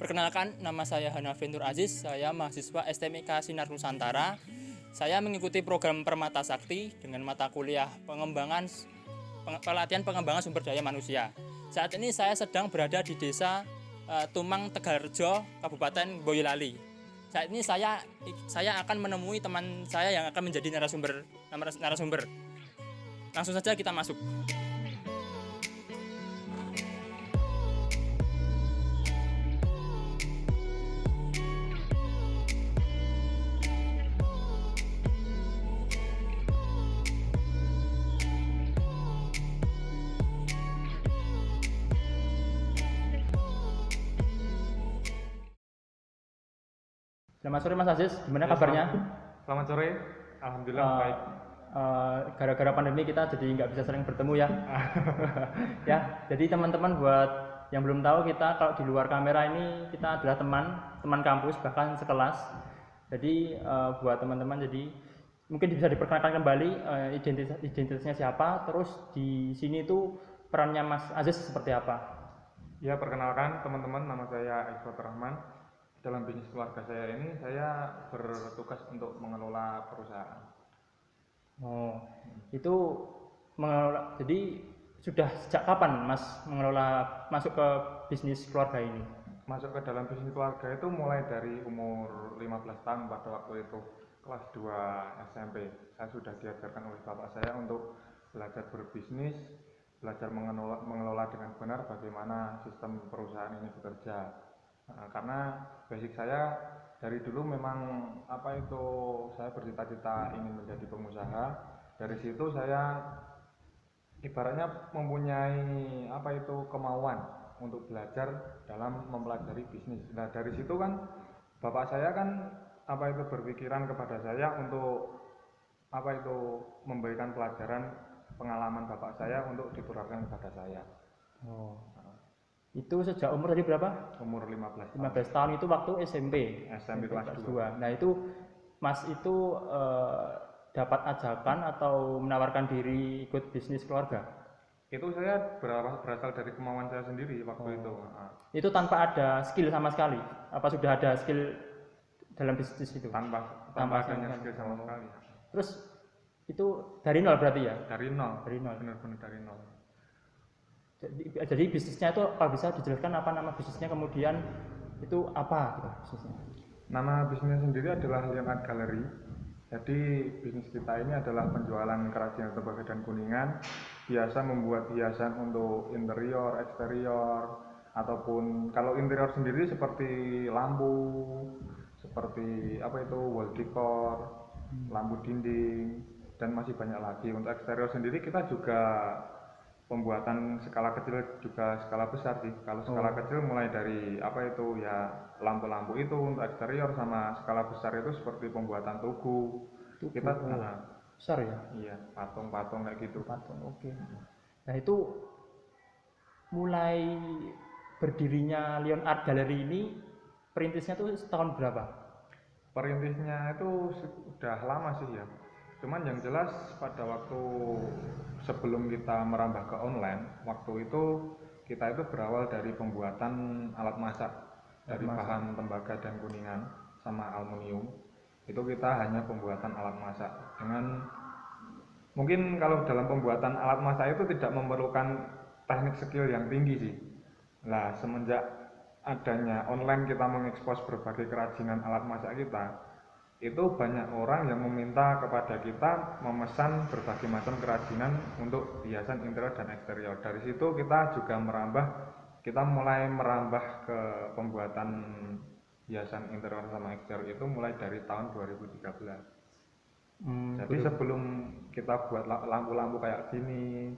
Perkenalkan, nama saya Hanafi Nur Aziz, saya mahasiswa STMIK Sinar Nusantara. Saya mengikuti program Permata Sakti dengan mata kuliah pelatihan pengembangan sumber daya manusia. Saat ini saya sedang berada di desa Tumang Tegalrejo, Kabupaten Boyolali. Saat ini saya akan menemui teman saya yang akan menjadi narasumber. Langsung saja kita masuk. Selamat sore Mas Aziz, gimana kabarnya? Selamat sore, alhamdulillah baik. Gara-gara pandemi kita jadi nggak bisa sering bertemu ya. Ya, jadi teman-teman buat yang belum tahu, kita kalau di luar kamera ini kita adalah teman kampus, bahkan sekelas. Jadi buat teman-teman, jadi mungkin bisa diperkenalkan kembali identitasnya siapa, terus di sini itu perannya Mas Aziz seperti apa? Ya, perkenalkan teman-teman, nama saya Aiswat Rahman. Dalam bisnis keluarga saya ini, saya bertugas untuk mengelola perusahaan. Oh, itu mengelola. Jadi sudah sejak kapan Mas masuk ke bisnis keluarga ini? Masuk ke dalam bisnis keluarga itu mulai dari umur 15 tahun pada waktu itu kelas 2 SMP. Saya sudah diajarkan oleh bapak saya untuk belajar berbisnis, belajar mengelola dengan benar bagaimana sistem perusahaan ini bekerja. Karena basic saya dari dulu memang saya bercita-cita ingin menjadi pengusaha. Dari situ saya ibaratnya mempunyai kemauan untuk belajar dalam mempelajari bisnis. Nah, dari situ kan bapak saya kan berpikiran kepada saya untuk memberikan pelajaran pengalaman bapak saya untuk ditularkan kepada saya. Itu sejak umur tadi berapa? Umur 15 tahun itu waktu SMP kelas 2. Nah, itu Mas itu dapat ajakan atau menawarkan diri ikut bisnis keluarga? Itu saya berasal dari kemauan saya sendiri waktu itu. Itu tanpa ada skill sama sekali? Apa sudah ada skill dalam bisnis itu? Tanpa adanya skill sama sekali. Terus itu dari nol berarti ya? Dari nol. Benar-benar dari nol. Jadi bisnisnya itu apa, bisa dijelaskan apa nama bisnisnya, kemudian itu apa gitu bisnisnya? Nama bisnisnya sendiri adalah Lion Art Gallery. Jadi bisnis kita ini adalah penjualan kerajinan tembaga dan kuningan. Biasa membuat hiasan untuk interior, eksterior, ataupun kalau interior sendiri seperti lampu, seperti wall decor, lampu dinding, dan masih banyak lagi. Untuk eksterior sendiri kita juga pembuatan skala kecil juga skala besar sih. Kalau skala kecil mulai dari lampu-lampu itu untuk eksterior, sama skala besar itu seperti pembuatan tugu. Kita besar ya? Iya, patung-patung kayak gitu. Patung, oke. Nah, itu mulai berdirinya Lion Art Gallery ini perintisnya tuh tahun berapa? Perintisnya itu sudah lama sih ya. Cuman yang jelas pada waktu sebelum kita merambah ke online, waktu itu kita itu berawal dari pembuatan alat masak dari bahan tembaga dan kuningan sama aluminium. Itu kita hanya pembuatan alat masak dengan mungkin kalau dalam pembuatan alat masak itu tidak memerlukan teknik skill yang tinggi sih. Nah, semenjak adanya online kita mengekspos berbagai kerajinan alat masak kita, itu banyak orang yang meminta kepada kita memesan berbagai macam kerajinan untuk hiasan interior dan eksterior. Dari situ kita juga mulai merambah ke pembuatan hiasan interior sama eksterior itu mulai dari tahun 2013. Jadi sebelum kita buat lampu-lampu kayak gini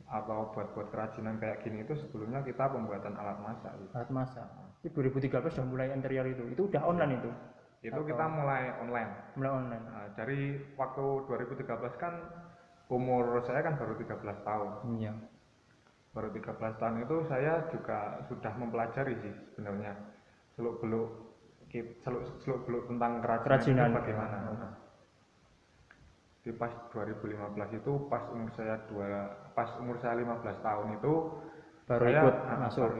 atau buat kerajinan kayak gini, itu sebelumnya kita pembuatan alat masak. Alat masak. Itu 2013 sudah mulai interior itu udah online itu? Itu kita mulai online. Nah, dari waktu 2013 kan umur saya kan baru 13 tahun. Iya. Baru 13 tahun itu saya juga sudah mempelajari sih sebenarnya seluk-beluk tentang kerajinan itu bagaimana. Di pas 2015 itu pas umur saya 15 tahun itu baru ikut masuk.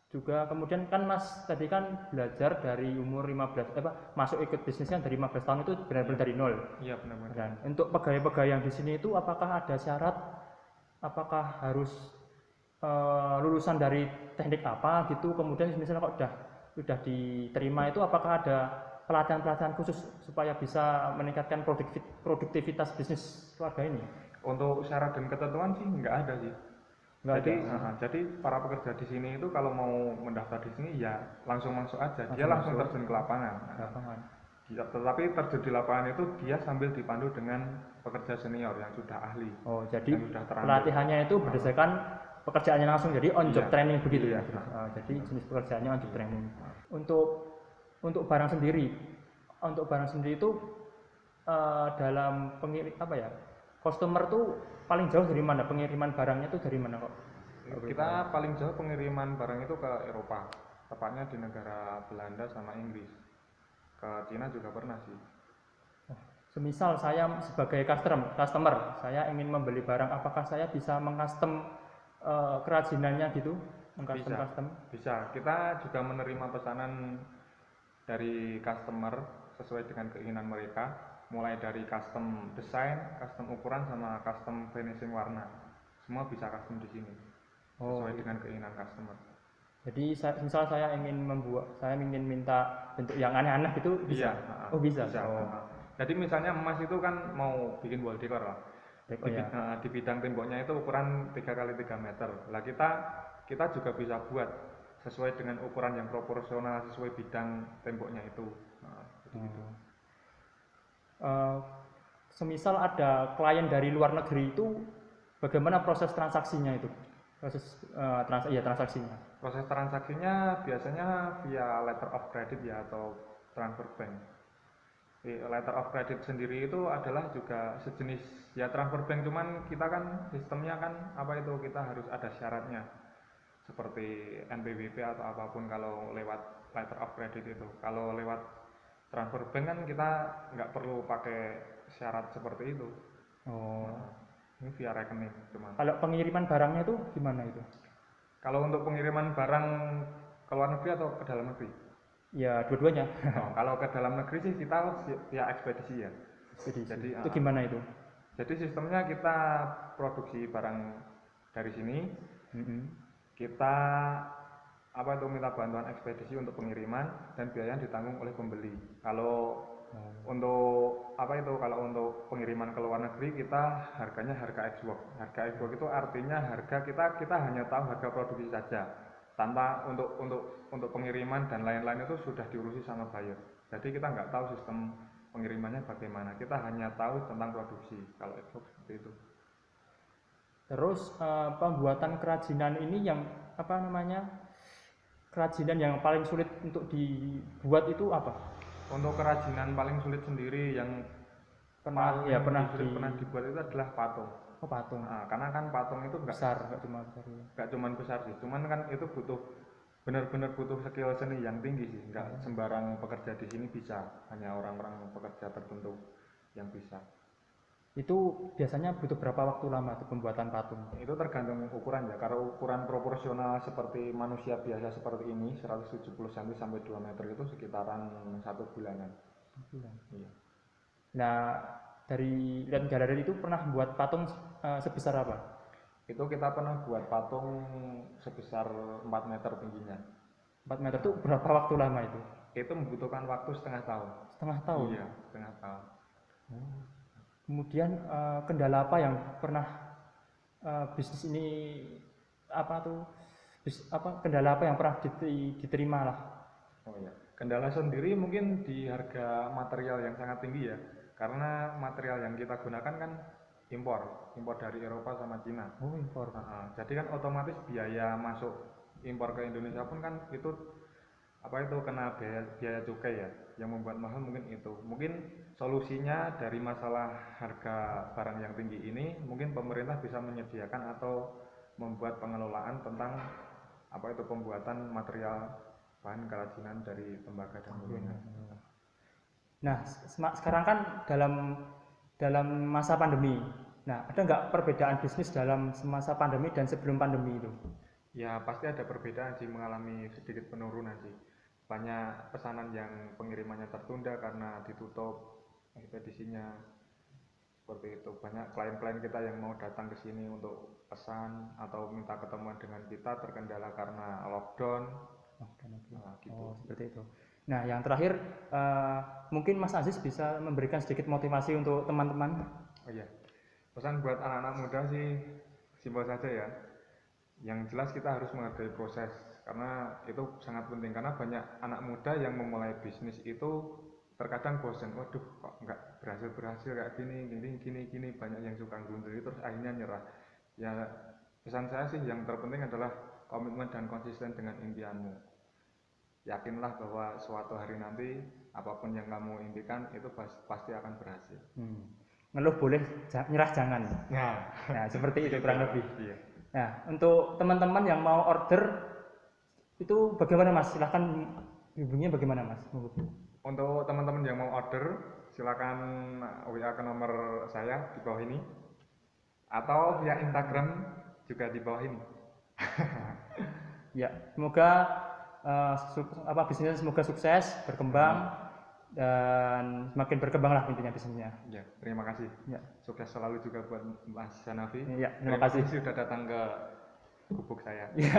juga kemudian kan Mas tadi kan belajar dari umur 15 masuk ikut bisnis kan dari 15 tahun itu benar-benar dari nol. Iya benar-benar. Dan untuk pegawai-pegawai yang di sini itu apakah ada syarat, apakah harus lulusan dari teknik apa gitu, kemudian misalnya kok udah diterima itu apakah ada pelatihan-pelatihan khusus supaya bisa meningkatkan produktivitas bisnis keluarga ini? Untuk syarat dan ketentuan sih nggak ada sih. Jadi para pekerja di sini itu kalau mau mendaftar di sini ya langsung masuk aja, dia langsung terjun ke lapangan. Tetapi terjun di lapangan itu dia sambil dipandu dengan pekerja senior yang sudah ahli. Oh, jadi pelatihannya itu berdasarkan pekerjaannya langsung, jadi on job training begitu ya. Jadi jenis pekerjaannya on job training. Untuk barang sendiri itu dalam customer tuh paling jauh dari mana, pengiriman barangnya tuh dari mana kok? Kita paling jauh pengiriman barang itu ke Eropa, tepatnya di negara Belanda sama Inggris. Ke Cina juga pernah sih. Semisal saya sebagai customer, saya ingin membeli barang, apakah saya bisa mengcustom kerajinannya gitu? Bisa. Kita juga menerima pesanan dari customer sesuai dengan keinginan mereka, mulai dari custom desain, custom ukuran, sama custom finishing warna. Semua bisa custom di sini sesuai dengan keinginan customer. Jadi misal saya ingin minta bentuk yang aneh-aneh gitu bisa? Bisa. Jadi misalnya emas itu kan mau bikin wall decor lah. Di bidang temboknya itu ukuran 3x3 meter. Lah kita juga bisa buat sesuai dengan ukuran yang proporsional sesuai bidang temboknya itu. Gitu. Semisal ada klien dari luar negeri itu bagaimana proses transaksinya itu? Transaksinya. Proses transaksinya biasanya via letter of credit ya atau transfer bank. Letter of credit sendiri itu adalah juga sejenis ya transfer bank, cuman kita kan sistemnya kan kita harus ada syaratnya seperti NPWP atau apapun kalau lewat letter of credit itu. Kalau lewat transfer bank kan kita nggak perlu pakai syarat seperti itu. Ini via rekening cuma. Kalau pengiriman barangnya itu gimana itu? Kalau untuk pengiriman barang ke luar negeri atau ke dalam negeri? Ya dua-duanya. Kalau ke dalam negeri sih kita via ekspedisi ya. Jadi itu gimana itu? Jadi sistemnya kita produksi barang dari sini, kita minta bantuan ekspedisi untuk pengiriman dan biaya yang ditanggung oleh pembeli. Kalau untuk kalau untuk pengiriman ke luar negeri kita harganya harga ex-work. Harga ex-work itu artinya harga kita hanya tahu harga produksi saja, tanpa untuk pengiriman dan lain-lain itu sudah diurusi sama buyer. Jadi kita nggak tahu sistem pengirimannya bagaimana, kita hanya tahu tentang produksi. Kalau ex-work seperti itu. Terus pembuatan kerajinan ini yang kerajinan yang paling sulit untuk dibuat itu apa? Untuk kerajinan paling sulit sendiri yang pernah dibuat itu adalah patung. Patung. Karena kan patung itu nggak cuma besar sih, cuman kan itu benar-benar butuh skill seni yang tinggi sih. Nggak sembarang pekerja di sini bisa, hanya orang-orang pekerja tertentu yang bisa. Itu biasanya butuh berapa waktu lama tuh pembuatan patung? Itu tergantung ukuran ya. Kalau ukuran proporsional seperti manusia biasa seperti ini 170 cm sampai 2 meter itu sekitaran 1 bulanan. Iya. Nah, dari lihat galeri itu pernah buat patung sebesar apa? Itu kita pernah buat patung sebesar 4 meter tingginya. 4 meter itu berapa waktu lama itu? Itu membutuhkan waktu setengah tahun. Setengah tahun? Iya, setengah tahun. Kemudian kendala apa yang pernah bisnis ini kendala apa yang pernah diterima lah? Kendala sendiri mungkin di harga material yang sangat tinggi ya, karena material yang kita gunakan kan impor dari Eropa sama Cina. Impor. Jadi kan otomatis biaya masuk impor ke Indonesia pun kan itu kena biaya cukai ya, yang membuat mahal mungkin itu. Mungkin solusinya dari masalah harga barang yang tinggi ini, mungkin pemerintah bisa menyediakan atau membuat pengelolaan tentang pembuatan material bahan kerajinan dari tembaga dan luringnya. Nah, sekarang kan dalam masa pandemi. Nah, ada nggak perbedaan bisnis dalam masa pandemi dan sebelum pandemi itu? Ya pasti ada perbedaan sih, mengalami sedikit penurunan sih. Banyak pesanan yang pengirimannya tertunda karena ditutup ekspedisinya. Seperti itu. Banyak klien-klien kita yang mau datang ke sini untuk pesan atau minta ketemuan dengan kita terkendala karena lockdown. Nah, gitu. Oh, seperti itu. Nah, yang terakhir mungkin Mas Aziz bisa memberikan sedikit motivasi untuk teman-teman. Oh iya. Pesan buat anak-anak muda sih simpel saja ya. Yang jelas kita harus menghargai proses karena itu sangat penting, karena banyak anak muda yang memulai bisnis itu terkadang bosan, waduh kok nggak berhasil kayak gini, banyak yang suka ngundur terus akhirnya nyerah. Ya pesan saya sih yang terpenting adalah komitmen dan konsisten dengan impianmu. Yakinlah bahwa suatu hari nanti apapun yang kamu impikan itu pasti akan berhasil. Ngeluh boleh, nyerah jangan. Nah seperti itu kurang lebih. Iya. Nah, untuk teman-teman yang mau order itu bagaimana Mas? Silahkan hubunginya bagaimana Mas? Untuk teman-teman yang mau order, silakan WA ke nomor saya di bawah ini, atau via Instagram juga di bawah ini. Ya, semoga bisnisnya semoga sukses, berkembang, dan semakin berkembanglah intinya bisnisnya. Ya, terima kasih. Ya. Sukses selalu juga buat Mas Hanafi. Ya, terima kasih sudah datang ke gubuk saya. Ya,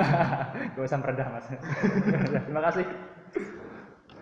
gak usah merendah Mas. Ya, terima kasih.